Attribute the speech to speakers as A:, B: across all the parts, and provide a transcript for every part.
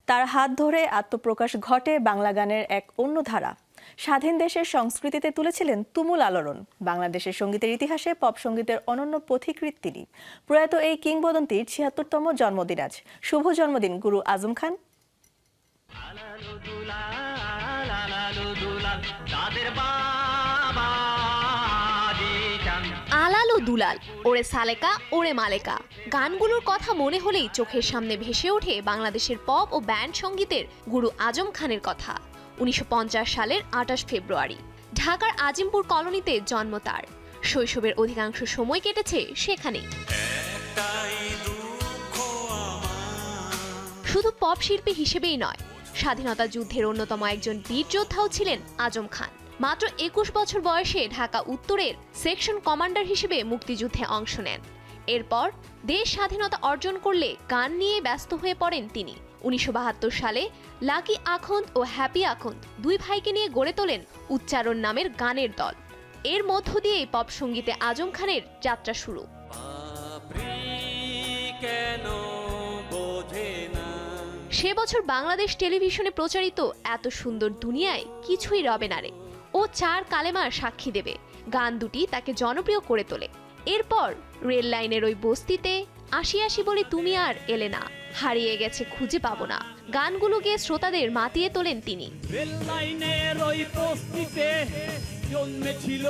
A: তার হাত ধরে আত্মপ্রকাশ ঘটে বাংলা গানের এক অন্য ধারা। স্বাধীন দেশের সংস্কৃতিতে তুলেছিলেন তুমুল আলোড়ন। বাংলাদেশের সঙ্গীতের ইতিহাসে পপ সঙ্গীতের অনন্য পথিকৃৎ তিনি। প্রয়াত এই কিংবদন্তির ৭৬তম জন্মদিন আজ। শুভ জন্মদিন গুরু আজম খান।
B: আলালো দুলাল, ওরে সালেকা ওরে মালেকা গানগুলোর কথা মনে হলেই চোখের সামনে ভেসে ওঠে বাংলাদেশের পপ ও ব্যান্ড সঙ্গীতের গুরু আজম খানের কথা। ১৯৫০ সালের ২৮ ফেব্রুয়ারি ঢাকার আজিমপুর কলোনিতে জন্ম তার। শৈশবের অধিকাংশ সময় কেটেছে সেখানেই। শুধু পপ শিল্পী হিসেবেই নয়, স্বাধীনতা যুদ্ধের অন্যতম একজন বীর যোদ্ধাও ছিলেন আজম খান। মাত্র ২১ বছর বয়সে ঢাকা উত্তরের সেকশন কমান্ডার হিসেবে মুক্তিযুদ্ধে অংশ নেন। এরপর দেশ স্বাধীনতা অর্জন করলে গান নিয়ে ব্যস্ত হয়ে পড়েন তিনি। ১৯৭২ সালে লাকি আখন্দ ও হ্যাপি আখন্দ দুই ভাইকে নিয়ে গড়ে তোলেন উচ্চারণ নামের গানের দল। এর মধ্য দিয়েই পপ সঙ্গীতে আজম খানের যাত্রা শুরু। সে বছর বাংলাদেশ টেলিভিশনে প্রচারিত এত সুন্দর দুনিয়ায় কিছুই রবে না রে ও চার কালেমার সাক্ষী দেবে গান দুটি তাকে জনপ্রিয় করে তোলে। এরপর রেল লাইনের ওই বস্তিতে, আসি আসি বলে তুমি আর এলে না, হারিয়ে গেছে খুঁজে পাবো না গানগুলো গেয়ে শ্রোতাদের মাতিয়ে তোলেন তিনি।
C: রেল লাইনের ওই বস্তিতে জন্মেছিল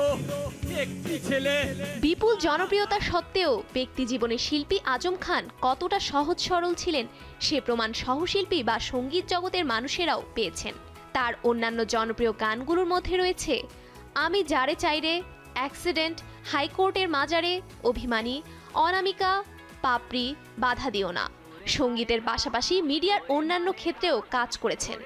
C: একটি ছেলে।
B: বিপুল জনপ্রিয়তা সত্ত্বেও ব্যক্তি জীবনে শিল্পী আজম খান কতটা সহজ সরল ছিলেন সে প্রমাণ সহশিল্পী বা সঙ্গীত জগতের মানুষেরাও পেয়েছেন। তার অন্যান্য জনপ্রিয় গানগুলোর মধ্যে রয়েছে আমি যারে চাইরে, অ্যাক্সিডেন্ট, হাইকোর্টের মাজারে, অভিমানী, অনামিকা, পাপড়ি, বাধা দিও না। সঙ্গীতের পাশাপাশি মিডিয়ার অন্যান্য ক্ষেত্রেও কাজ করেছেন।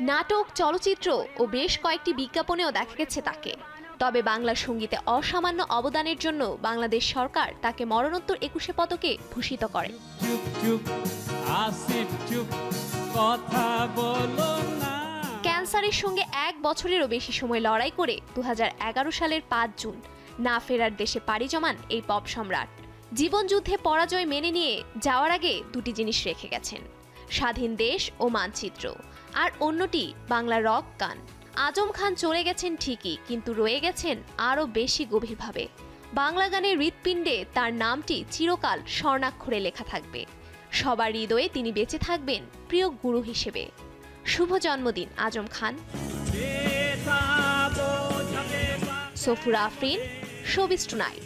B: নাটক, চলচ্চিত্র ও বেশ কয়েকটি বিজ্ঞাপনেও দেখা গেছে তাকে। তবে বাংলা সঙ্গীতে অসামান্য অবদানের জন্য বাংলাদেশ সরকার তাকে মরণোত্তর ২১ পদকে ভূষিত করে। ক্যান্সারের সঙ্গে ১ বছরেরও বেশি সময় লড়াই করে ২০১১ সালের ৫ জুন না ফেরার দেশে পাড়ি জমান এই পপ সম্রাট জীবনযুদ্ধে পরাজয় মেনে নিয়ে যাওয়ার আগে দুটি জিনিস রেখে গেছেন: স্বাধীন দেশ ও মানচিত্র, আর অন্যটি বাংলা রক গান। আজম খান চলে গেছেন ঠিকই, কিন্তু রয়ে গেছেন আরও বেশি গভীরভাবে। বাংলা গানের হৃৎপিণ্ডে তার নামটি চিরকাল স্বর্ণাক্ষরে লেখা থাকবে। সবার হৃদয়ে তিনি বেঁচে থাকবেন প্রিয় গুরু হিসেবে। শুভ জন্মদিন আজম খান। Safura Afrin, showbiz tonight.